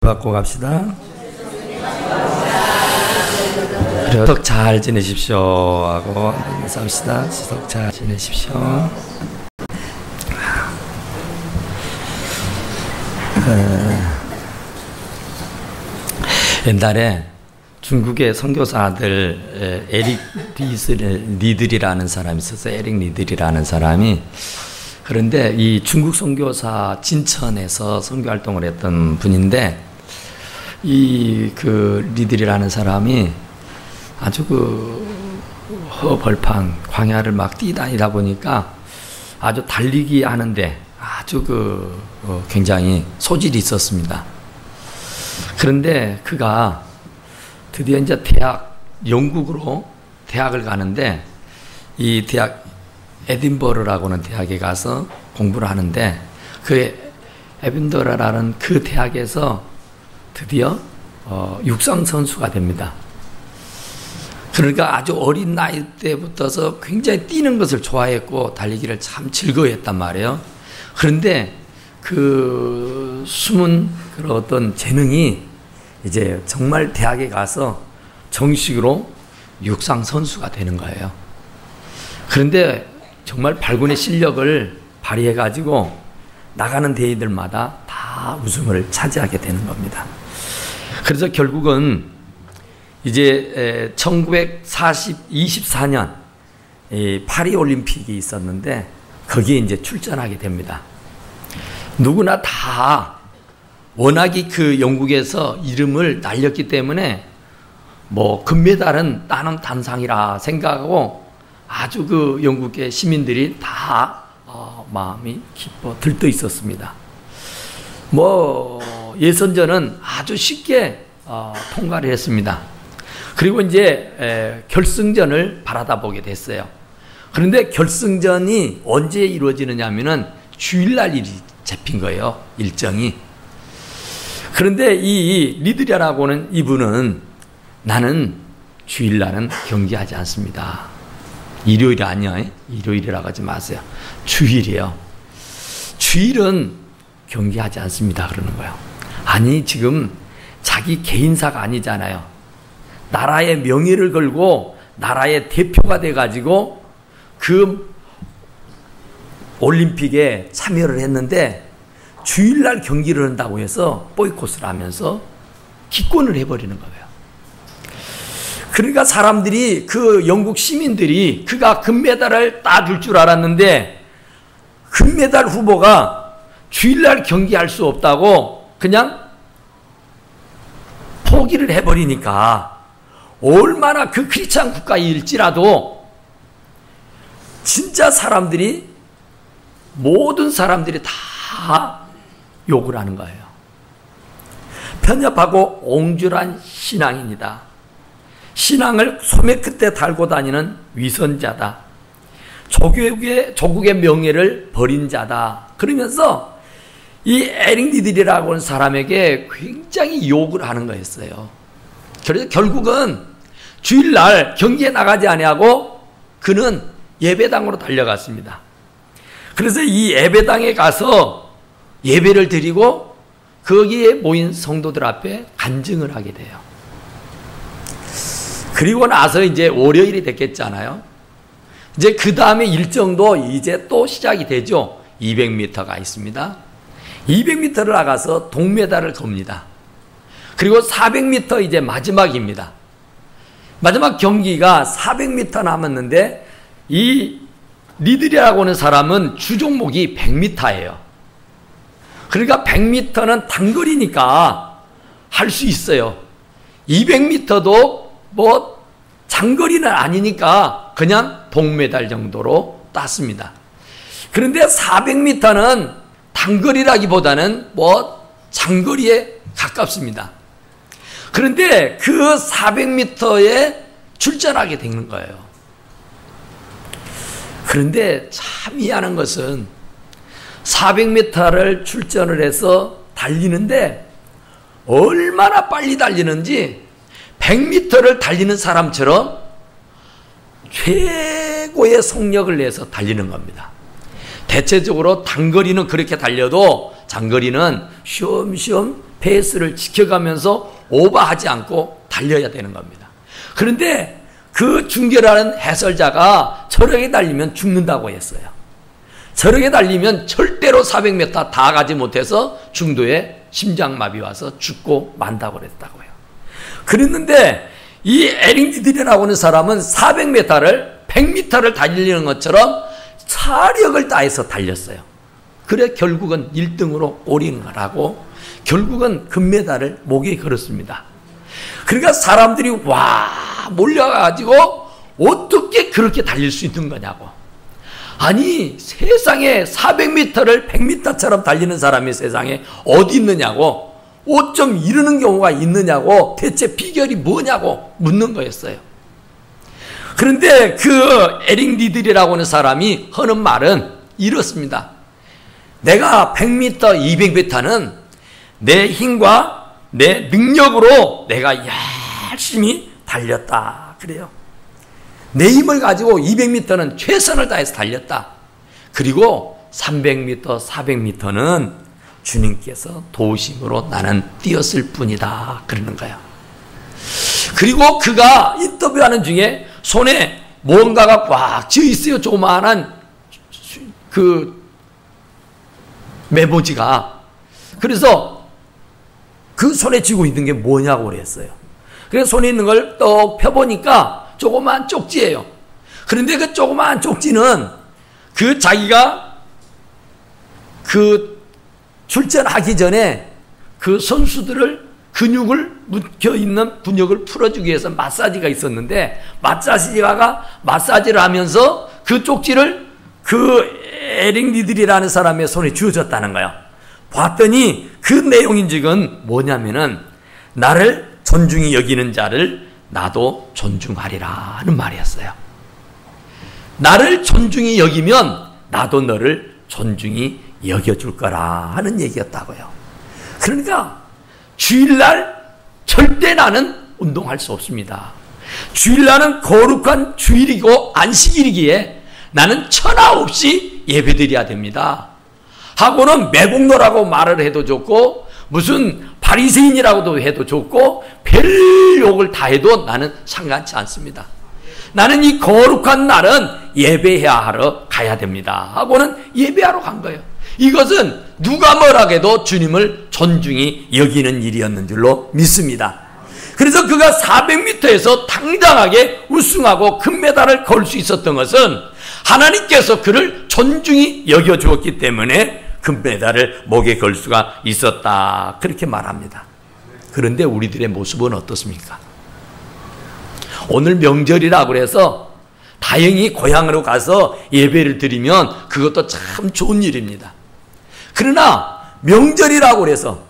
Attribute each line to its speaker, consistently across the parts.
Speaker 1: 받고 갑시다. 추석 잘 지내십시오 하고 인사합시다. 추석 잘 지내십시오. 옛날에 중국의 선교사들 에릭 리들이라는 사람이 있었어요. 에릭 리들이라는 사람이. 그런데 이 중국 선교사 진천에서 선교 활동을 했던 분인데, 이 리들이라는 사람이 아주 허벌판 광야를 막 뛰다니다 보니까 아주 달리기 하는데 아주 굉장히 소질이 있었습니다. 그런데 그가 드디어 이제 영국으로 대학을 가는데, 이 대학 에딘버러라고는 대학에 가서 공부를 하는데, 그 에딘버러라는 그 대학에서 드디어 육상 선수가 됩니다. 그러니까 아주 어린 나이 때부터서 굉장히 뛰는 것을 좋아했고 달리기를 참 즐거워했단 말이에요. 그런데 그 숨은 그런 어떤 재능이 이제 정말 대학에 가서 정식으로 육상 선수가 되는 거예요. 그런데 정말 발군의 실력을 발휘해 가지고 나가는 대회들마다 다 우승을 차지하게 되는 겁니다. 그래서 결국은 이제 1924년 파리 올림픽이 있었는데 거기에 이제 출전하게 됩니다. 누구나 다 워낙이 그 영국에서 이름을 날렸기 때문에 뭐 금메달은 나는 단상이라 생각하고 아주 그 영국의 시민들이 다 마음이 기뻐 들떠 있었습니다. 뭐 예선전은 아주 쉽게 통과를 했습니다. 그리고 이제 결승전을 바라다 보게 됐어요. 그런데 결승전이 언제 이루어지느냐 하면은 주일날 일이 잡힌 거예요, 일정이. 그런데 이 리드리아라고는 이분은 나는 주일날은 경기하지 않습니다. 일요일이 아니에요. 일요일이라고 하지 마세요. 주일이에요. 주일은 경기하지 않습니다. 그러는 거예요. 아니, 지금 자기 개인사가 아니잖아요. 나라의 명예를 걸고 나라의 대표가 돼가지고 그 올림픽에 참여를 했는데 주일날 경기를 한다고 해서 보이콧을 하면서 기권을 해버리는 거예요. 그러니까 사람들이, 그 영국 시민들이 그가 금메달을 따줄 줄 알았는데 금메달 후보가 주일날 경기할 수 없다고 그냥 포기를 해버리니까 얼마나 그 크리스찬 국가일지라도 진짜 사람들이, 모든 사람들이 다 욕을 하는 거예요. 편협하고 옹졸한 신앙인이다. 신앙을 소매 끝에 달고 다니는 위선자다. 조국의 명예를 버린 자다. 그러면서 이 에릭 리들이라고 하는 사람에게 굉장히 욕을 하는 거였어요. 그래서 결국은 주일날 경기에 나가지 아니하고 그는 예배당으로 달려갔습니다. 그래서 이 예배당에 가서 예배를 드리고 거기에 모인 성도들 앞에 간증을 하게 돼요. 그리고 나서 이제 월요일이 됐겠잖아요. 이제 그 다음에 일정도 이제 또 시작이 되죠. 200m가 있습니다. 200m를 나가서 동메달을 겁니다. 그리고 400m 이제 마지막입니다. 마지막 경기가 400m 남았는데 이 리들이라고 하는 사람은 주 종목이 100m예요. 그러니까 100m는 단거리니까 할 수 있어요. 200m도 뭐 장거리는 아니니까 그냥 동메달 정도로 땄습니다. 그런데 400m는 단거리라기보다는 뭐 장거리에 가깝습니다. 그런데 그 400m에 출전하게 되는 거예요. 그런데 참 희한한 것은 400m를 출전을 해서 달리는데 얼마나 빨리 달리는지 100m를 달리는 사람처럼 최고의 속력을 내서 달리는 겁니다. 대체적으로 단거리는 그렇게 달려도 장거리는 쉬엄쉬엄 페이스를 지켜가면서 오버하지 않고 달려야 되는 겁니다. 그런데 그 중계라는 해설자가 저렇게 달리면 죽는다고 했어요. 저렇게 달리면 절대로 400m 다 가지 못해서 중도에 심장마비 와서 죽고 만다고 그랬다고요. 그랬는데 이 에릭 니들이라고 하는 사람은 400m를 100m를 달리는 것처럼 사력을 다해서 달렸어요. 그래 결국은 1등으로 올인을 하고 결국은 금메달을 목에 걸었습니다. 그러니까 사람들이 와 몰려가지고 어떻게 그렇게 달릴 수 있는 거냐고. 아니 세상에 400m를 100m처럼 달리는 사람이 세상에 어디 있느냐고, 어쩜 이러는 경우가 있느냐고, 대체 비결이 뭐냐고 묻는 거였어요. 그런데 그 에릭 니들이라고 하는 사람이 하는 말은 이렇습니다. 내가 100m, 200m는 내 힘과 내 능력으로 내가 열심히 달렸다 그래요. 내 힘을 가지고 200m는 최선을 다해서 달렸다. 그리고 300m, 400m는 주님께서 도우심으로 나는 뛰었을 뿐이다 그러는 거야. 그리고 그가 인터뷰하는 중에 손에 뭔가가 꽉 쥐어 있어요. 조그마한 그 메모지가. 그래서 그 손에 쥐고 있는 게 뭐냐고 그랬어요. 그래서 손에 있는 걸 떡 펴보니까 조그마한 쪽지예요. 그런데 그 조그마한 쪽지는 그 자기가 그 출전하기 전에 그 선수들을 근육을 묶여있는 근육을 풀어주기 위해서 마사지가 있었는데, 마사지를 하면서 그 쪽지를 그 에릭 니들이라는 사람의 손에 쥐어줬다는 거예요. 봤더니 그 내용인즉은 뭐냐면은 나를 존중히 여기는 자를 나도 존중하리라 하는 말이었어요. 나를 존중히 여기면 나도 너를 존중히 여겨줄 거라 하는 얘기였다고요. 그러니까 주일날 절대 나는 운동할 수 없습니다. 주일날은 거룩한 주일이고 안식일이기에 나는 천하 없이 예배드려야 됩니다 하고는 매국노라고 말을 해도 좋고 무슨 바리새인이라고도 해도 좋고 별 욕을 다 해도 나는 상관치 않습니다. 나는 이 거룩한 날은 예배해야 하러 가야 됩니다 하고는 예배하러 간 거예요. 이것은 누가 뭐라 해도 주님을 존중히 여기는 일이었는 줄로 믿습니다. 그래서 그가 400m에서 당당하게 우승하고 금메달을 걸 수 있었던 것은 하나님께서 그를 존중히 여겨주었기 때문에 금메달을 목에 걸 수가 있었다 그렇게 말합니다. 그런데 우리들의 모습은 어떻습니까? 오늘 명절이라고 해서 다행히 고향으로 가서 예배를 드리면 그것도 참 좋은 일입니다. 그러나 명절이라고 해서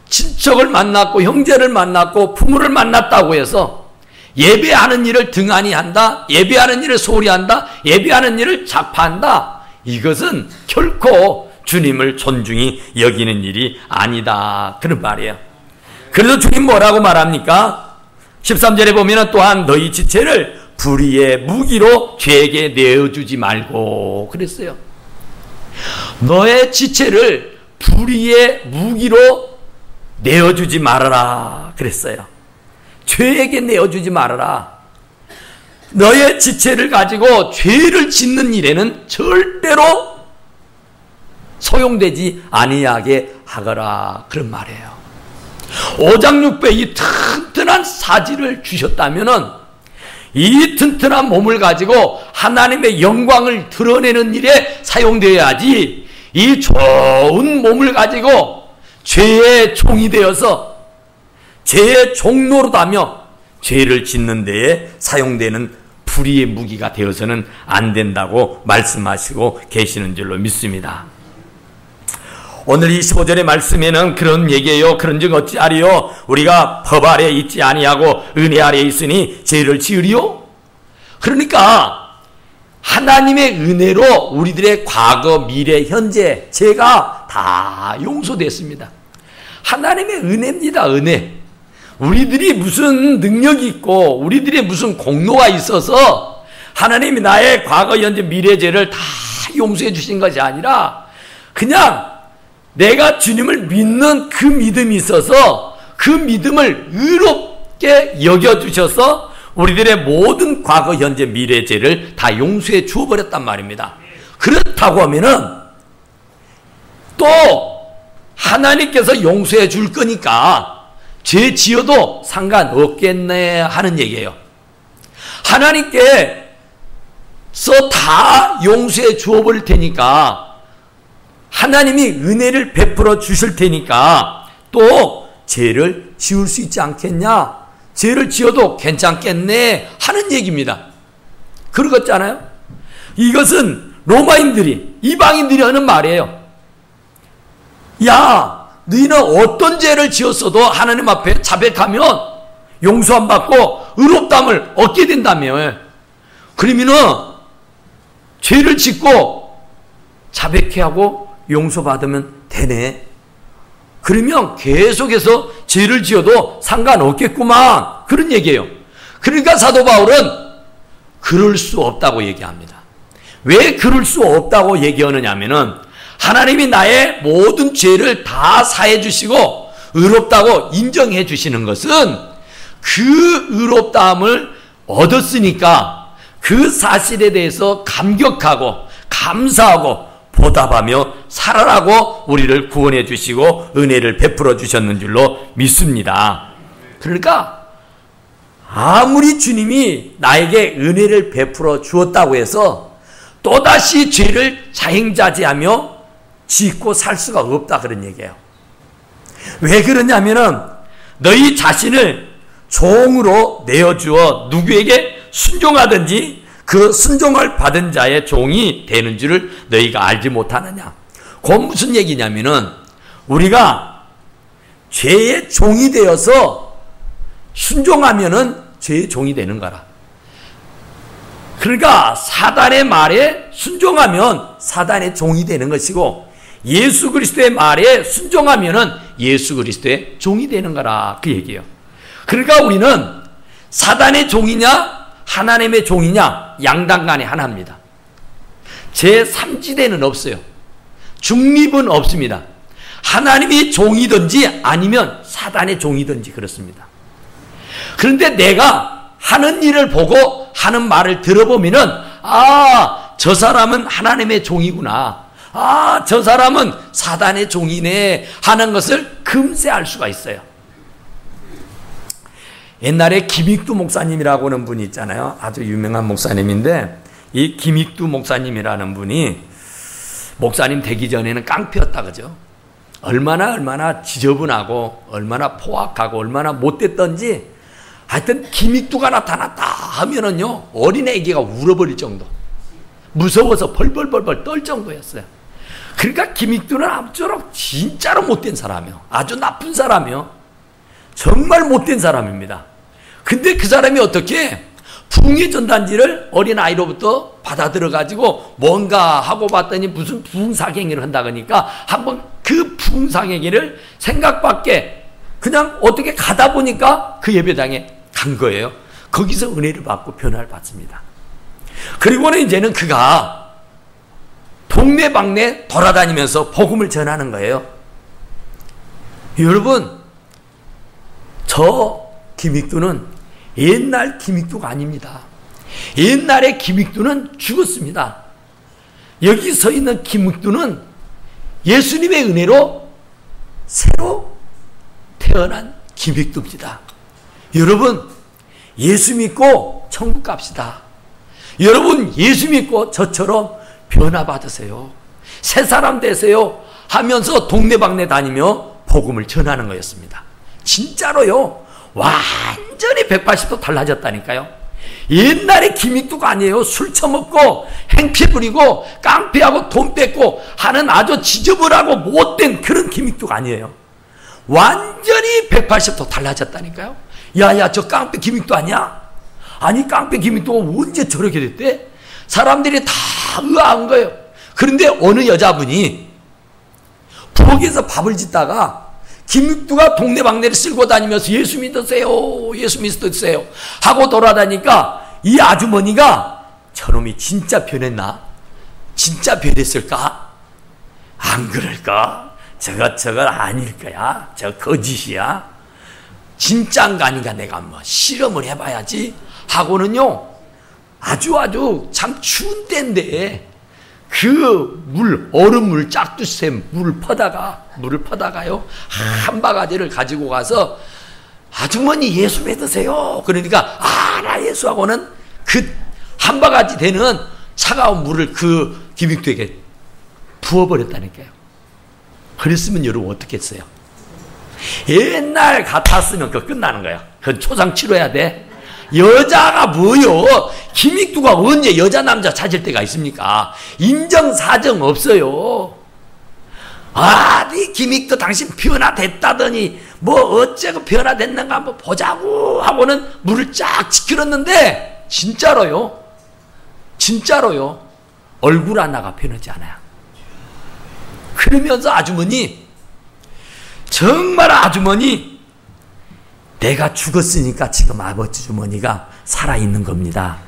Speaker 1: 친척을 만났고 형제를 만났고 부모를 만났다고 해서 예배하는 일을 등한히 한다, 예배하는 일을 소홀히 한다, 예배하는 일을 자파한다, 이것은 결코 주님을 존중히 여기는 일이 아니다 그런 말이에요. 그래서 주님 뭐라고 말합니까? 13절에 보면 또한 너희 지체를 불의의 무기로 죄에게 내어주지 말고 그랬어요. 너의 지체를 불의의 무기로 내어주지 말아라 그랬어요. 죄에게 내어주지 말아라. 너의 지체를 가지고 죄를 짓는 일에는 절대로 소용되지 아니하게 하거라 그런 말이에요. 오장육부에 이 튼튼한 사지를 주셨다면은 이 튼튼한 몸을 가지고 하나님의 영광을 드러내는 일에 사용되어야지, 이 좋은 몸을 가지고 죄의 종이 되어서 죄의 종노릇하며 죄를 짓는 데에 사용되는 불의의 무기가 되어서는 안 된다고 말씀하시고 계시는 줄로 믿습니다. 오늘 25절의 말씀에는 그런 얘기예요. 그런즉 어찌하리요? 우리가 법 아래 있지 아니하고 은혜 아래 있으니 죄를 지으리요? 그러니까 하나님의 은혜로 우리들의 과거, 미래, 현재 죄가 다 용서됐습니다. 하나님의 은혜입니다. 은혜. 우리들이 무슨 능력이 있고 우리들의 무슨 공로가 있어서 하나님이 나의 과거, 현재, 미래 죄를 다 용서해 주신 것이 아니라 그냥 내가 주님을 믿는 그 믿음이 있어서 그 믿음을 의롭게 여겨주셔서 우리들의 모든 과거, 현재, 미래 죄를 다 용서해 주어버렸단 말입니다. 그렇다고 하면은 또 하나님께서 용서해 줄 거니까 죄 지어도 상관없겠네 하는 얘기예요. 하나님께서 다 용서해 주어버릴 테니까, 하나님이 은혜를 베풀어 주실 테니까 또 죄를 지을 수 있지 않겠냐, 죄를 지어도 괜찮겠네 하는 얘기입니다. 그러겠잖아요. 이것은 로마인들이, 이방인들이 하는 말이에요. 야, 너희는 어떤 죄를 지었어도 하나님 앞에 자백하면 용서 안 받고 의롭다함을 얻게 된다며. 그러면은 죄를 짓고 자백해야 하고 용서받으면 되네. 그러면 계속해서 죄를 지어도 상관없겠구만, 그런 얘기예요. 그러니까 사도 바울은 그럴 수 없다고 얘기합니다. 왜 그럴 수 없다고 얘기하느냐 하면은 하나님이 나의 모든 죄를 다 사해 주시고 의롭다고 인정해 주시는 것은 그 의롭다함을 얻었으니까 그 사실에 대해서 감격하고 감사하고 보답하며 살아라고 우리를 구원해 주시고 은혜를 베풀어 주셨는 줄로 믿습니다. 그러니까 아무리 주님이 나에게 은혜를 베풀어 주었다고 해서 또다시 죄를 자행자제하며 짓고 살 수가 없다, 그런 얘기예요. 왜 그러냐면은 너희 자신을 종으로 내어주어 누구에게 순종하든지 그 순종을 받은 자의 종이 되는 줄을 너희가 알지 못하느냐. 그건 무슨 얘기냐면은 우리가 죄의 종이 되어서 순종하면은 죄의 종이 되는 거라. 그러니까 사단의 말에 순종하면 사단의 종이 되는 것이고, 예수 그리스도의 말에 순종하면은 예수 그리스도의 종이 되는 거라, 그 얘기예요. 그러니까 우리는 사단의 종이냐 하나님의 종이냐 양당간에 하나입니다. 제3지대는 없어요. 중립은 없습니다. 하나님이 종이든지 아니면 사단의 종이든지 그렇습니다. 그런데 내가 하는 일을 보고 하는 말을 들어보면은 저 사람은 하나님의 종이구나, 저 사람은 사단의 종이네 하는 것을 금세 알 수가 있어요. 옛날에 김익두 목사님이라고 하는 분이 있잖아요. 아주 유명한 목사님인데, 이 김익두 목사님이라는 분이 목사님 되기 전에는 깡패였다, 그죠? 얼마나 지저분하고 얼마나 포악하고 얼마나 못됐던지, 하여튼 김익두가 나타났다 하면은요 어린애기가 울어버릴 정도, 무서워서 벌벌벌벌 떨 정도였어요. 그러니까 김익두는 아무쪼록 진짜로 못된 사람이요, 아주 나쁜 사람이요, 정말 못된 사람입니다. 근데 그 사람이 어떻게 부흥의 전단지를 어린아이로부터 받아들여가지고 뭔가 하고 봤더니 무슨 부흥사행위를 한다 그러니까 한번 그 부흥사행위를 생각 밖에 그냥 어떻게 가다 보니까 그 예배당에 간 거예요. 거기서 은혜를 받고 변화를 받습니다. 그리고는 이제는 그가 동네방네 돌아다니면서 복음을 전하는 거예요. 여러분, 저 김익두는 옛날 김익두가 아닙니다. 옛날에 김익두는 죽었습니다. 여기 서 있는 김익두는 예수님의 은혜로 새로 태어난 김익두입니다. 여러분, 예수 믿고 천국 갑시다. 여러분, 예수 믿고 저처럼 변화 받으세요. 새 사람 되세요 하면서 동네방네 다니며 복음을 전하는 거였습니다. 진짜로요, 완전히 180도 달라졌다니까요. 옛날에 김익두가 아니에요. 술 처먹고 행패 부리고 깡패하고 돈 뺏고 하는 아주 지저분하고 못된 그런 김익두가 아니에요. 완전히 180도 달라졌다니까요. 야야, 저 깡패 김익두 아니야? 아니, 깡패 김익두가 언제 저렇게 됐대? 사람들이 다 의아한 거예요. 그런데 어느 여자분이 부엌에서 밥을 짓다가 김익두가 동네방네를 쓸고 다니면서 예수 믿으세요, 예수 믿으세요 하고 돌아다니까 이 아주머니가 저놈이 진짜 변했나? 진짜 변했을까? 안 그럴까? 저거 아닐 거야. 저거 거짓이야. 진짜인가 아닌가 내가 한번 실험을 해봐야지 하고는요, 아주 참 추운 때인데 그 얼음물 짝두샘 물을 퍼다가요, 한 바가지를 가지고 가서 아주머니 예수 믿으세요. 그러니까 나 예수하고는 그 한 바가지 되는 차가운 물을 그 기믹두에게 부어버렸다니까요. 그랬으면 여러분 어떻게 했어요? 옛날 같았으면 그거 끝나는 거야. 그건 초상 치러야 돼. 여자가 뭐요? 기믹두가 언제 여자 남자 찾을 때가 있습니까? 인정사정 없어요. 네 기믹두 당신 변화됐다더니 뭐 어째고 변화됐는가 한번 보자고 하고는 물을 쫙 지켜놨는데 진짜로요 얼굴 하나가 변하지 않아요. 그러면서 정말 아주머니 내가 죽었으니까 지금 아버지 주머니가 살아있는 겁니다.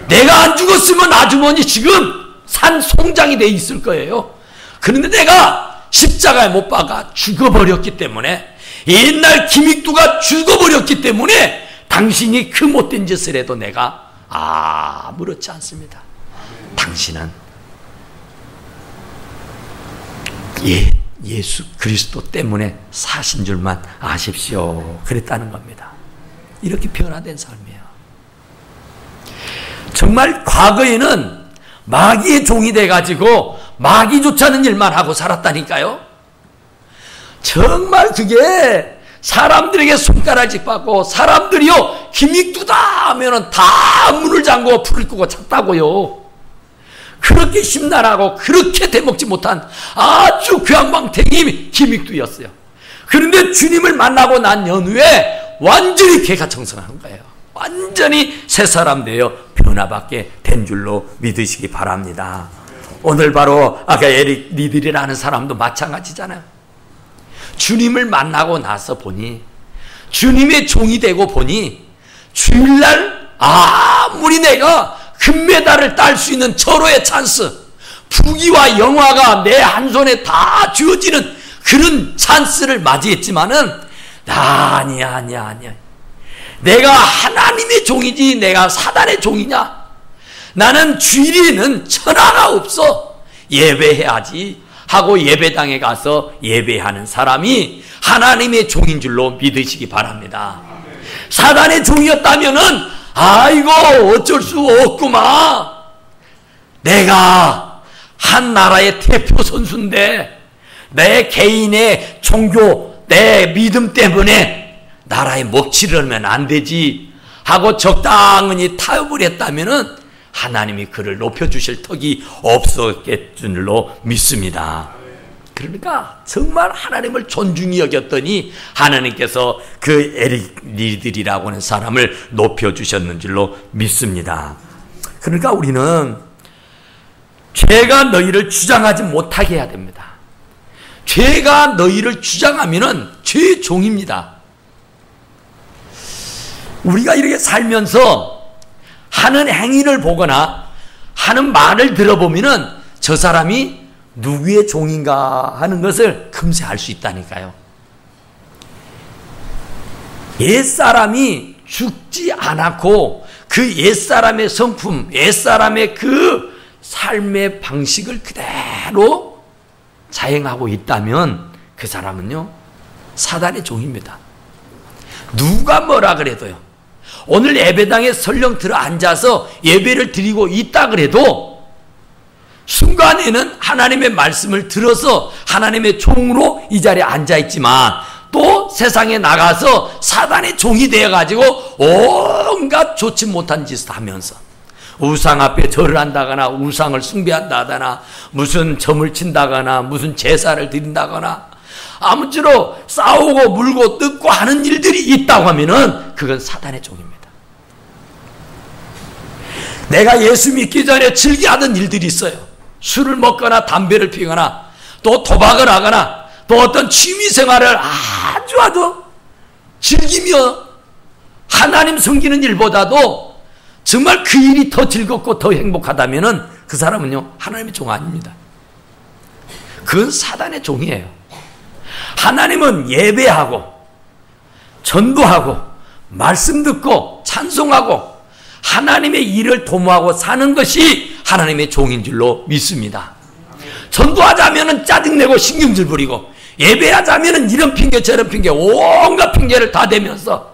Speaker 1: 내가 안 죽었으면 아주머니 지금 산송장이 돼 있을 거예요. 그런데 내가 십자가에 못 박아 죽어버렸기 때문에, 옛날 기믹두가 죽어버렸기 때문에 당신이 그 못된 짓을 해도 내가 아무렇지 않습니다. 당신은 예수 그리스도 때문에 사신 줄만 아십시오. 그랬다는 겁니다. 이렇게 변화된 삶이에요. 정말 과거에는 마귀의 종이 돼가지고 마귀 좋자는 일만 하고 살았다니까요. 정말 그게 사람들에게 손가락질 받고, 사람들이요 기믹두다 하면은 다 문을 잠그고 불을 끄고 찾다고요. 그렇게 심란하고 그렇게 대먹지 못한 아주 괴양방탱이 기믹두였어요. 그런데 주님을 만나고 난 연후에 완전히 개가 청성하는 거예요. 완전히 새 사람 되어 변화받게 된 줄로 믿으시기 바랍니다. 오늘 바로 아까 에릭 리들이라는 사람도 마찬가지잖아요. 주님을 만나고 나서 보니, 주님의 종이 되고 보니, 주일날 아무리 내가 금메달을 딸 수 있는 절호의 찬스, 부귀와 영화가 내 한 손에 다 주어지는 그런 찬스를 맞이했지만은, 아니야. 내가 하나님의 종이지 내가 사단의 종이냐? 나는 주일에는 천하가 없어. 예배해야지 하고 예배당에 가서 예배하는 사람이 하나님의 종인 줄로 믿으시기 바랍니다. 사단의 종이었다면은 아이고 어쩔 수 없구만. 내가 한 나라의 대표 선수인데 내 개인의 종교, 내 믿음 때문에 나라에 먹칠을 하면 안 되지 하고 적당히 타협을 했다면은 하나님이 그를 높여주실 턱이 없었겠 줄로 믿습니다. 그러니까 정말 하나님을 존중히 여겼더니 하나님께서 그 에릭 리들이라고 하는 사람을 높여주셨는 줄로 믿습니다. 그러니까 우리는 죄가 너희를 주장하지 못하게 해야 됩니다. 죄가 너희를 주장하면은 죄의 종입니다. 우리가 이렇게 살면서 하는 행위를 보거나 하는 말을 들어보면은 저 사람이 누구의 종인가 하는 것을 금세 알 수 있다니까요. 옛사람이 죽지 않았고 그 옛사람의 성품, 옛사람의 그 삶의 방식을 그대로 자행하고 있다면 그 사람은요 사단의 종입니다. 누가 뭐라 그래도요, 오늘 예배당에 설령 들어 앉아서 예배를 드리고 있다 그래도 순간에는 하나님의 말씀을 들어서 하나님의 종으로 이 자리에 앉아있지만 또 세상에 나가서 사단의 종이 되어가지고 온갖 좋지 못한 짓을 하면서 우상 앞에 절을 한다거나 우상을 숭배한다거나 무슨 점을 친다거나 무슨 제사를 드린다거나 아무쪼록 싸우고 물고 뜯고 하는 일들이 있다고 하면은 그건 사단의 종입니다. 내가 예수 믿기 전에 즐겨하던 일들이 있어요. 술을 먹거나 담배를 피거나 또 도박을 하거나 또 어떤 취미생활을 아주 즐기며 하나님 섬기는 일보다도 정말 그 일이 더 즐겁고 더 행복하다면은 그 사람은요 하나님의 종 아닙니다. 그건 사단의 종이에요. 하나님은 예배하고 전도하고 말씀 듣고 찬송하고 하나님의 일을 도모하고 사는 것이 하나님의 종인 줄로 믿습니다. 전도하자면 짜증내고 신경질 부리고 예배하자면 이런 핑계 저런 핑계 온갖 핑계를 다 대면서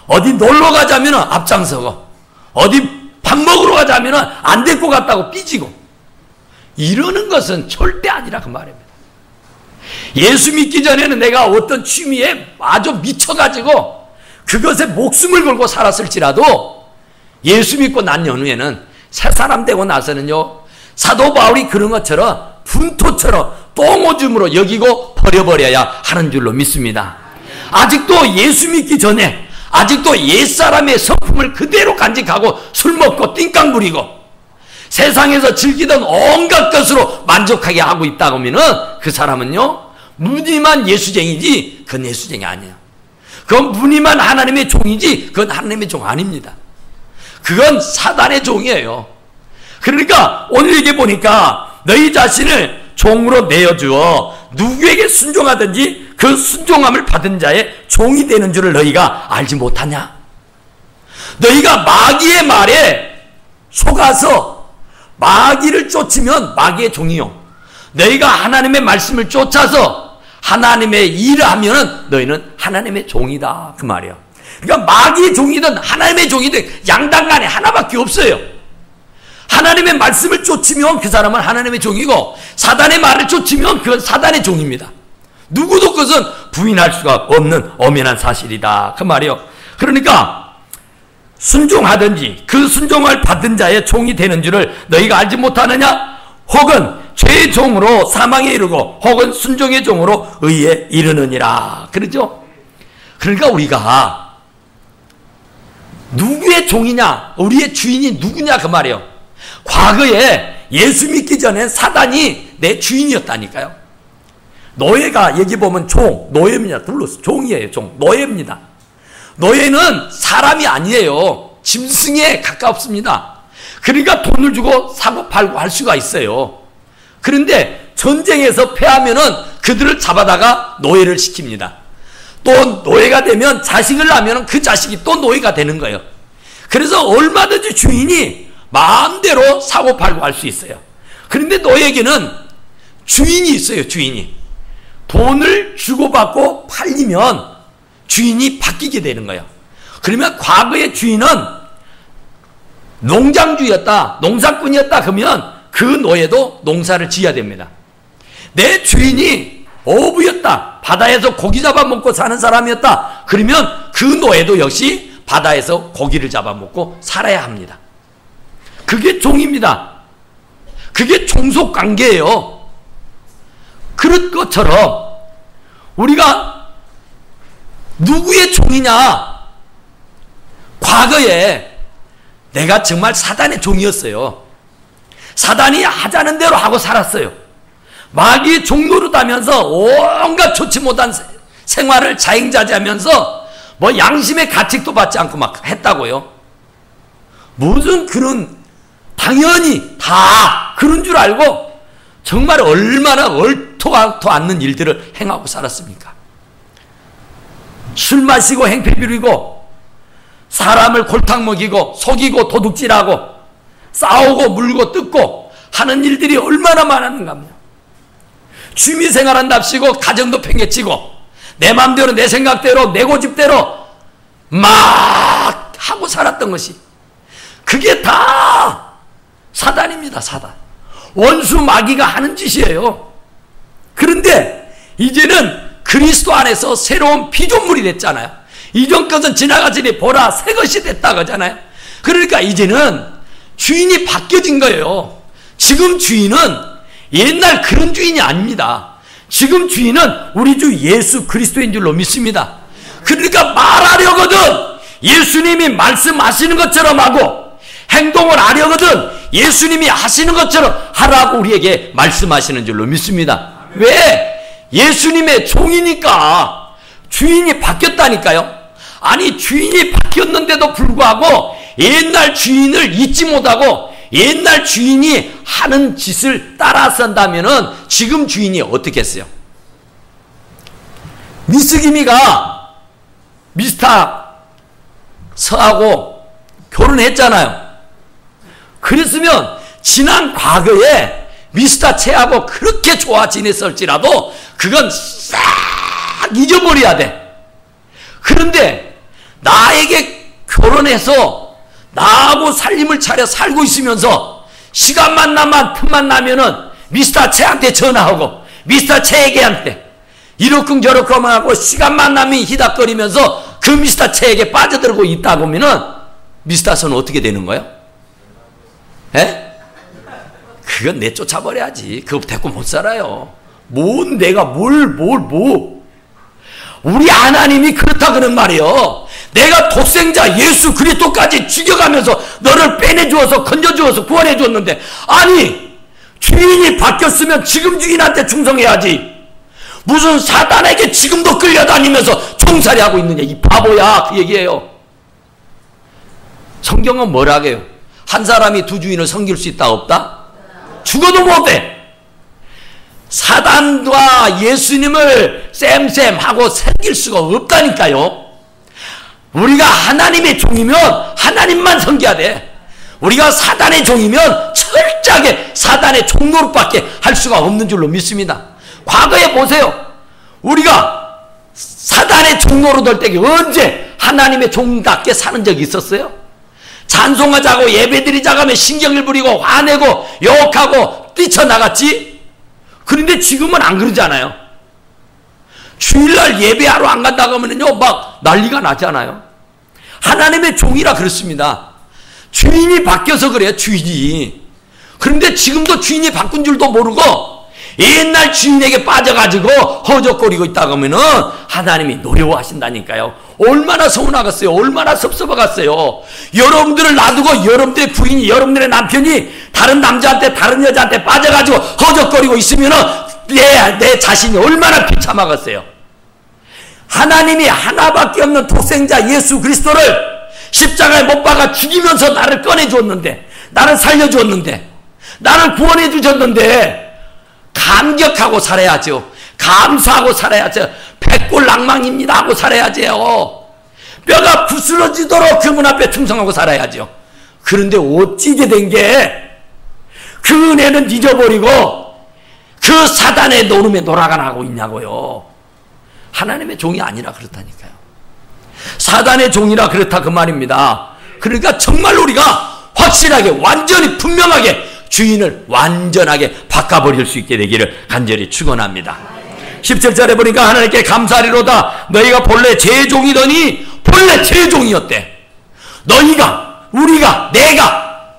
Speaker 1: 어디 놀러 가자면 앞장서고 어디 밥 먹으러 가자면 안 될 것 같다고 삐지고 이러는 것은 절대 아니라 그 말입니다. 예수 믿기 전에는 내가 어떤 취미에 아주 미쳐가지고 그것에 목숨을 걸고 살았을지라도 예수 믿고 난 연후에는 새 사람 되고 나서는요, 사도 바울이 그런 것처럼 분토처럼 똥오줌으로 여기고 버려버려야 하는 줄로 믿습니다. 아직도 예수 믿기 전에 아직도 옛사람의 성품을 그대로 간직하고 술 먹고 띵깡 부리고 세상에서 즐기던 온갖 것으로 만족하게 하고 있다고 하면은 그 사람은요, 무늬만 예수쟁이지 그건 예수쟁이 아니에요. 그건 무늬만 하나님의 종이지 그건 하나님의 종 아닙니다. 그건 사단의 종이에요. 그러니까 오늘 얘기 보니까 너희 자신을 종으로 내어주어 누구에게 순종하든지 그 순종함을 받은 자의 종이 되는 줄을 너희가 알지 못하냐? 너희가 마귀의 말에 속아서 마귀를 쫓으면 마귀의 종이요, 너희가 하나님의 말씀을 쫓아서 하나님의 일을 하면 너희는 하나님의 종이다 그 말이에요. 그러니까 마귀의 종이든 하나님의 종이든 양당간에 하나밖에 없어요. 하나님의 말씀을 쫓으면 그 사람은 하나님의 종이고 사단의 말을 쫓으면 그건 사단의 종입니다. 누구도 그것은 부인할 수가 없는 엄연한 사실이다 그 말이에요. 그러니까 순종하든지 그 순종을 받은 자의 종이 되는 줄을 너희가 알지 못하느냐? 혹은 죄의 종으로 사망에 이르고 혹은 순종의 종으로 의에 이르느니라. 그러죠? 그러니까 우리가 누구의 종이냐, 우리의 주인이 누구냐 그 말이에요. 과거에 예수 믿기 전에 사단이 내 주인이었다니까요. 노예가 여기 보면 종, 노예입니다. 둘러서 종이에요. 종, 노예입니다. 노예는 사람이 아니에요. 짐승에 가깝습니다. 그러니까 돈을 주고 사고 팔고 할 수가 있어요. 그런데 전쟁에서 패하면은 그들을 잡아다가 노예를 시킵니다. 또 노예가 되면 자식을 낳으면 그 자식이 또 노예가 되는 거예요. 그래서 얼마든지 주인이 마음대로 사고 팔고 할 수 있어요. 그런데 노예에게는 주인이 있어요. 주인이. 돈을 주고받고 팔리면 주인이 바뀌게 되는 거예요. 그러면 과거의 주인은 농장주였다, 농사꾼이었다 그러면 그 노예도 농사를 지어야 됩니다. 내 주인이 어부였다, 바다에서 고기 잡아먹고 사는 사람이었다 그러면 그 노예도 역시 바다에서 고기를 잡아먹고 살아야 합니다. 그게 종입니다. 그게 종속관계예요. 그런 것처럼 우리가 누구의 종이냐? 과거에 내가 정말 사단의 종이었어요. 사단이 하자는 대로 하고 살았어요. 마귀의 종노릇하면서 온갖 좋지 못한 생활을 자행자재하면서 뭐 양심의 가책도 받지 않고 막 했다고요. 무슨 그런, 당연히 다 그런 줄 알고 정말 얼마나 얼토당토 않는 일들을 행하고 살았습니까? 술 마시고 행패 부리고 사람을 골탕 먹이고 속이고 도둑질하고 싸우고 물고 뜯고 하는 일들이 얼마나 많았는가 합니다. 취미생활한답시고 가정도 팽개치고 내 마음대로 내 생각대로 내 고집대로 막 하고 살았던 것이, 그게 다 사단입니다. 사단. 원수 마귀가 하는 짓이에요. 그런데 이제는 그리스도 안에서 새로운 피조물이 됐잖아요. 이전 것은 지나가지니 보라 새 것이 됐다 그러잖아요. 그러니까 이제는 주인이 바뀌어진 거예요. 지금 주인은 옛날 그런 주인이 아닙니다. 지금 주인은 우리 주 예수 그리스도인 줄로 믿습니다. 그러니까 말하려거든 예수님이 말씀하시는 것처럼 하고 행동을 하려거든 예수님이 하시는 것처럼 하라고 우리에게 말씀하시는 줄로 믿습니다. 왜? 예수님의 종이니까. 주인이 바뀌었다니까요. 아니 주인이 바뀌었는데도 불구하고 옛날 주인을 잊지 못하고 옛날 주인이 하는 짓을 따라서 한다면은 지금 주인이 어떻게 했어요? 미스기미가 미스터 서하고 결혼했잖아요. 그랬으면 지난 과거에 미스터 채하고 그렇게 좋아 지냈을지라도 그건 싹 잊어버려야 돼. 그런데 나에게 결혼해서 나하고 살림을 차려 살고 있으면서 시간만 나면 틈만 나면은 미스터 채한테 전화하고 미스터 채에게한테 이러쿵저러쿵 하고 시간만 나면 히닥거리면서 그 미스터 채에게 빠져들고 있다 보면은 미스터 선은 어떻게 되는 거예요? 에? 그건 내쫓아버려야지. 그거 데리고 못 살아요. 뭔 내가 우리 하나님이 그렇다 그런 말이에요. 내가 독생자 예수 그리스도까지 죽여가면서 너를 빼내주어서 건져주어서 구원해줬는데, 아니 주인이 바뀌었으면 지금 주인한테 충성해야지. 무슨 사단에게 지금도 끌려다니면서 종살이하고 있느냐 이 바보야. 그 얘기예요. 성경은 뭐라고 해요? 한 사람이 두 주인을 섬길 수 있다 없다? 죽어도 못해. 사단과 예수님을 쌤쌤하고 섬길 수가 없다니까요. 우리가 하나님의 종이면 하나님만 섬겨야 돼. 우리가 사단의 종이면 철저하게 사단의 종노릇밖에 할 수가 없는 줄로 믿습니다. 과거에 보세요. 우리가 사단의 종노릇 할 때 언제 하나님의 종답게 사는 적이 있었어요? 찬송하자고 예배드리자고 하면 신경을 부리고 화내고 욕하고 뛰쳐나갔지? 그런데 지금은 안 그러잖아요. 주일날 예배하러 안 간다고 하면요 막 난리가 나잖아요. 하나님의 종이라 그렇습니다. 주인이 바뀌어서 그래요. 주인이. 그런데 지금도 주인이 바꾼 줄도 모르고 옛날 주인에게 빠져가지고 허적거리고 있다고 하면은 하나님이 노여워하신다니까요. 얼마나 서운하겠어요. 얼마나 섭섭하겠어요. 여러분들을 놔두고 여러분들의 부인이, 여러분들의 남편이 다른 남자한테 다른 여자한테 빠져가지고 허적거리고 있으면은 내 자신이 얼마나 비참하겠어요. 하나님이 하나밖에 없는 독생자 예수 그리스도를 십자가에 못 박아 죽이면서 나를 꺼내주었는데, 나를 살려주었는데, 나를 구원해 주셨는데 감격하고 살아야죠. 감사하고 살아야죠. 백골낭망입니다 하고 살아야죠. 뼈가 부스러지도록 그분 앞에 충성하고 살아야죠. 그런데 어찌게 된 게 그 은혜는 잊어버리고 그 사단의 노름에 놀아가고 있냐고요. 하나님의 종이 아니라 그렇다니까요. 사단의 종이라 그렇다 그 말입니다. 그러니까 정말 우리가 확실하게 완전히 분명하게 주인을 완전하게 바꿔버릴 수 있게 되기를 간절히 축원합니다. 17절에 보니까 하나님께 감사하리로다. 너희가 본래 제 종이더니 본래 제 종이었대. 너희가, 우리가, 내가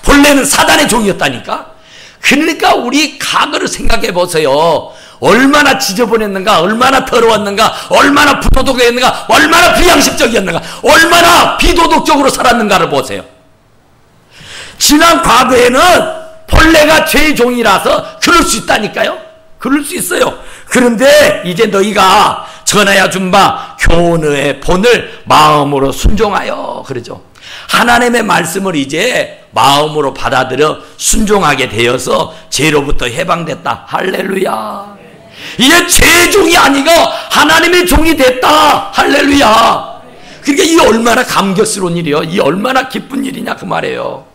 Speaker 1: 본래는 사단의 종이었다니까. 그러니까 우리 과거를 생각해 보세요. 얼마나 지저분했는가, 얼마나 더러웠는가, 얼마나 부도덕했는가, 얼마나 비양심적이었는가, 얼마나 비도덕적으로 살았는가를 보세요. 지난 과거에는 본래가 죄의 종이라서 그럴 수 있다니까요. 그럴 수 있어요. 그런데 이제 너희가 전하여 준 바 교훈의 본을 마음으로 순종하여 그러죠. 하나님의 말씀을 이제 마음으로 받아들여 순종하게 되어서 죄로부터 해방됐다. 할렐루야. 이제 죄의 종이 아니고 하나님의 종이 됐다. 할렐루야. 그러니까 이 얼마나 감격스러운 일이요. 이 얼마나 기쁜 일이냐 그 말이에요.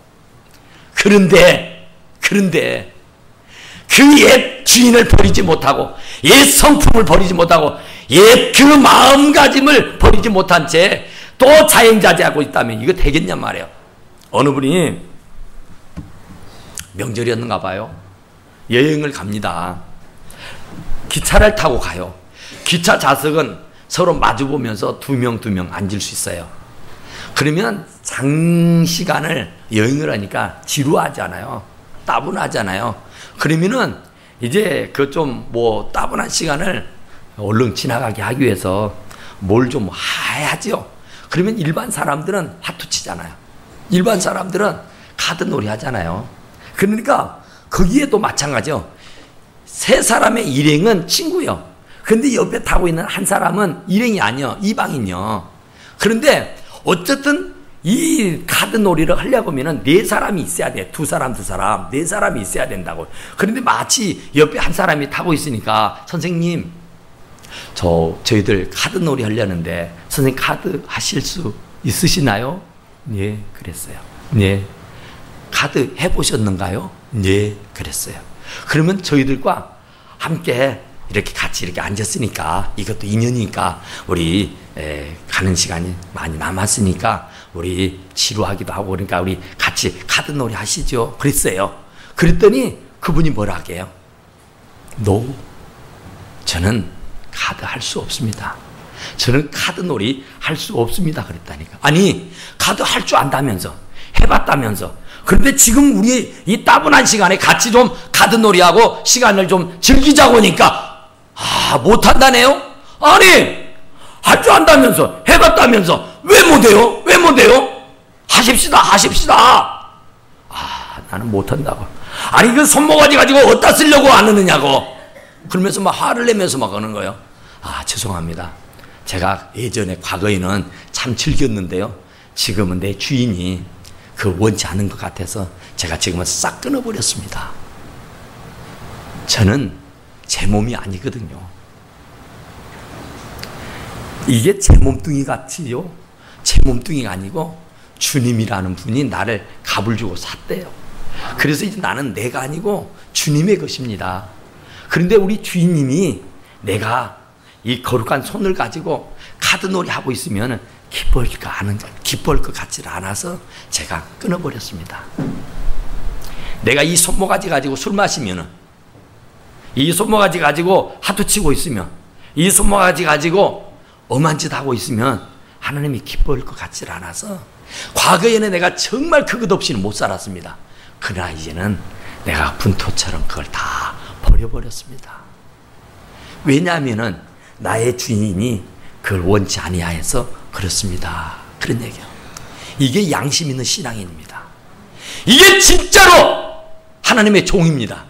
Speaker 1: 그런데 그 옛 주인을 버리지 못하고 옛 성품을 버리지 못하고 옛 그 마음가짐을 버리지 못한 채 또 자행자제하고 있다면 이거 되겠냐 말이에요. 어느 분이 명절이었는가 봐요. 여행을 갑니다. 기차를 타고 가요. 기차 좌석은 서로 마주보면서 두 명 앉을 수 있어요. 그러면 장시간을 여행을 하니까 지루하잖아요. 따분하잖아요. 그러면은 이제 그 좀 뭐 따분한 시간을 얼른 지나가게 하기 위해서 뭘 좀 해야죠. 그러면 일반 사람들은 화투 치잖아요. 일반 사람들은 카드 놀이 하잖아요. 그러니까 거기에도 마찬가지요. 세 사람의 일행은 친구요. 근데 옆에 타고 있는 한 사람은 일행이 아니요. 이방인이요. 그런데 어쨌든 이 카드놀이를 하려고 하면은 네 사람이 있어야 돼. 두 사람, 네 사람이 있어야 된다고. 그런데 마치 옆에 한 사람이 타고 있으니까 선생님, 저희들 카드놀이 하려는데 선생님 카드 하실 수 있으시나요? 네, 그랬어요. 네. 카드 해보셨는가요? 네, 그랬어요. 그러면 저희들과 함께 이렇게 같이 이렇게 앉았으니까 이것도 인연이니까 우리 가는 시간이 많이 남았으니까 우리 지루하기도 하고 그러니까 우리 같이 카드놀이 하시죠. 그랬어요. 그랬더니 그분이 뭐라 하게요? No, 저는 카드 할 수 없습니다. 저는 카드놀이 할 수 없습니다. 그랬다니까. 아니, 카드 할 줄 안다면서, 해봤다면서. 그런데 지금 우리 이 따분한 시간에 같이 좀 카드놀이하고 시간을 좀 즐기자고 하니까 못한다네요? 아니, 할 줄 안다면서, 해봤다면서 왜 못해요? 왜 못해요? 하십시다. 나는 못한다고. 아니, 그 손모가지 가지고 어디다 쓰려고 안 하느냐고. 그러면서 막 화를 내면서 막 하는 거예요. 죄송합니다. 제가 예전에 과거에는 참 즐겼는데요. 지금은 내 주인이 그 원치 않은 것 같아서 제가 지금은 싹 끊어버렸습니다. 저는 제 몸이 아니거든요. 이게 제 몸뚱이 같지요. 제 몸뚱이가 아니고 주님이라는 분이 나를 값을 주고 샀대요. 그래서 이제 나는 내가 아니고 주님의 것입니다. 그런데 우리 주인님이 내가 이 거룩한 손을 가지고 카드놀이 하고 있으면 기뻐할 것 같지 않아서 제가 끊어버렸습니다. 내가 이 손모가지 가지고 술 마시면, 이 손모가지 가지고 하도 치고 있으면, 이 손모가지 가지고 엄한 짓 하고 있으면 하나님이 기뻐할 것 같지 않아서 과거에는 내가 정말 그것 없이는 못 살았습니다. 그러나 이제는 내가 분토처럼 그걸 다 버려버렸습니다. 왜냐하면은 나의 주인이 그걸 원치 아니하여서 그렇습니다. 그런 얘기예요. 이게 양심 있는 신앙인입니다. 이게 진짜로 하나님의 종입니다.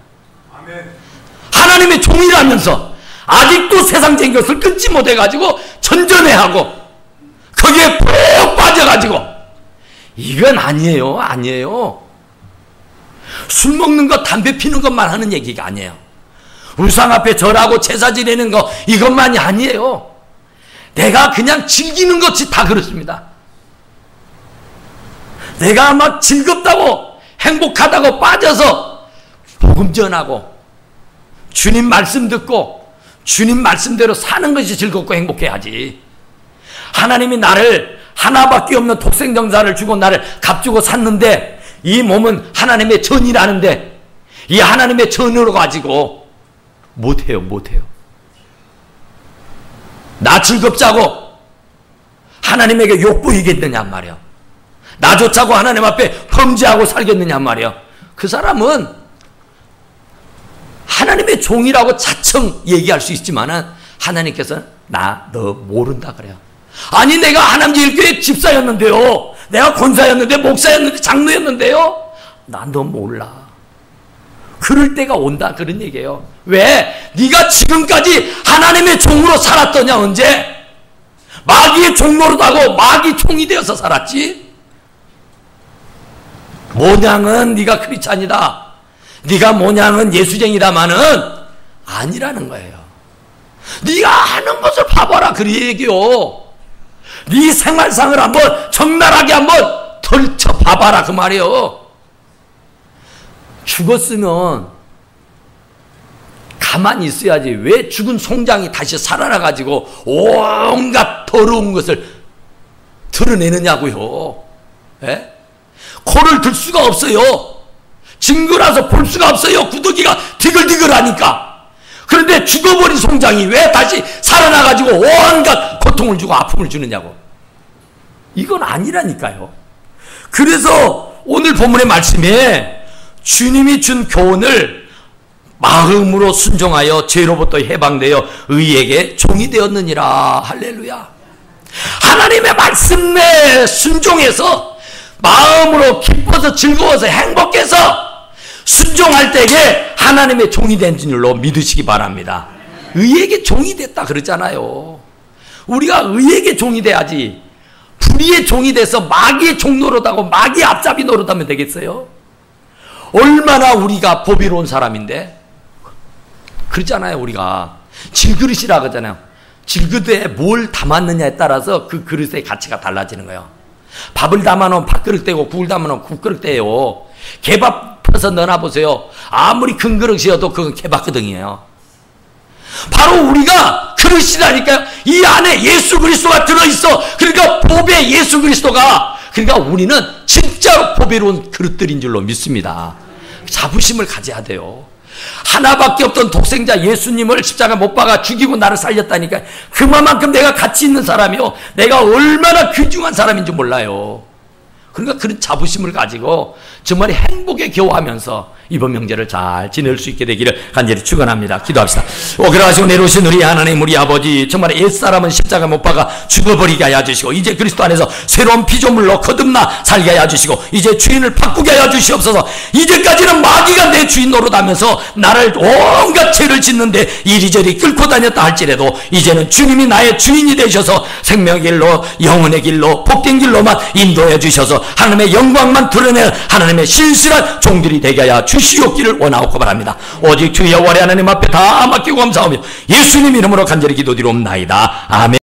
Speaker 1: 하나님의 종이라면서 아직도 세상적인 것을 끊지 못해가지고 전전해하고 거기에 푹 빠져가지고 이건 아니에요. 술 먹는 것, 담배 피는 것만 하는 얘기가 아니에요. 우상 앞에 절하고 제사 지내는 거 이것만이 아니에요. 내가 그냥 즐기는 것이 다 그렇습니다. 내가 막 즐겁다고 행복하다고 빠져서 복음 전하고 주님 말씀 듣고 주님 말씀대로 사는 것이 즐겁고 행복해야지. 하나님이 나를 하나밖에 없는 독생정사를 주고 나를 값주고 샀는데 이 몸은 하나님의 전이라는데 이 하나님의 전으로 가지고 못해요. 나 즐겁자고 하나님에게 욕보이겠느냐 말이야. 나 좋자고 하나님 앞에 범죄하고 살겠느냐 말이야. 그 사람은 하나님의 종이라고 자청 얘기할 수 있지만은 하나님께서는 너 모른다 그래요. 아니 내가 하남제일교회 집사였는데요. 내가 권사였는데 목사였는데 장로였는데요. 난 너 몰라. 그럴 때가 온다 그런 얘기예요. 왜? 네가 지금까지 하나님의 종으로 살았더냐 언제? 마귀의 종노릇하고 마귀 종이 되어서 살았지. 모양은 네가 크리스찬이다. 네가 모양은 예수쟁이다마는 아니라는 거예요. 네가 하는 것을 봐봐라 그 얘기요. 네 생활상을 한번 적나라하게 한번 덜쳐 봐봐라 그 말이에요. 죽었으면 가만히 있어야지. 왜 죽은 송장이 다시 살아나가지고 온갖 더러운 것을 드러내느냐고요. 에? 코를 들 수가 없어요. 징그라서 볼 수가 없어요. 구더기가 디글디글하니까. 그런데 죽어버린 송장이 왜 다시 살아나가지고 온갖 고통을 주고 아픔을 주느냐고. 이건 아니라니까요. 그래서 오늘 본문의 말씀에 주님이 준 교훈을 마음으로 순종하여 죄로부터 해방되어 의에게 종이 되었느니라. 할렐루야. 하나님의 말씀에 순종해서 마음으로 기뻐서 즐거워서 행복해서 순종할 때에 하나님의 종이 된 줄로 믿으시기 바랍니다. 의에게 종이 됐다 그러잖아요. 우리가 의에게 종이 돼야지. 불의의 종이 돼서 마귀의 종 노릇하고 마귀의 앞잡이 노릇하면 되겠어요? 얼마나 우리가 보비로운 사람인데? 그렇잖아요. 우리가 질그릇이라고 하잖아요. 질그릇에 뭘 담았느냐에 따라서 그 그릇의 가치가 달라지는 거예요. 밥을 담아놓으면 밥그릇 떼고 국을 담아놓으면 국그릇 떼요. 개밥 펴서 넣어놔보세요. 아무리 큰 그릇이어도 그건 개밥그릇이에요. 바로 우리가 그릇이라니까요. 이 안에 예수 그리스도가 들어있어. 그러니까 보배 예수 그리스도가, 그러니까 우리는 진짜 보배로운 그릇들인 줄로 믿습니다. 자부심을 가져야 돼요. 하나밖에 없던 독생자 예수님을 십자가 못 박아 죽이고 나를 살렸다니까. 그만큼 내가 가치 있는 사람이요, 내가 얼마나 귀중한 사람인 줄 몰라요. 그러니까 그런 자부심을 가지고 정말 행복에 겨워하면서 이번 명절을 잘 지낼 수 있게 되기를 간절히 축원합니다. 기도합시다. 오그라시고 내려오신 우리 하나님, 우리 아버지, 정말 옛사람은 십자가 못 박아 죽어버리게 하여 주시고 이제 그리스도 안에서 새로운 피조물로 거듭나 살게 하여 주시고 이제 주인을 바꾸게 하여 주시옵소서. 이제까지는 마귀가 내 주인 노릇하면서 나를 온갖 죄를 짓는데 이리저리 끌고 다녔다 할지라도 이제는 주님이 나의 주인이 되셔서 생명의 길로, 영혼의 길로, 복된 길로만 인도해 주셔서 하나님의 영광만 드러내는 하나님의 신실한 종들이 되게 하여 주시옵기를 원하옵고 바랍니다. 오직 주의 여호와 하나님 앞에 다 맡기고 감사하며 예수님 이름으로 간절히 기도드리옵나이다. 아멘.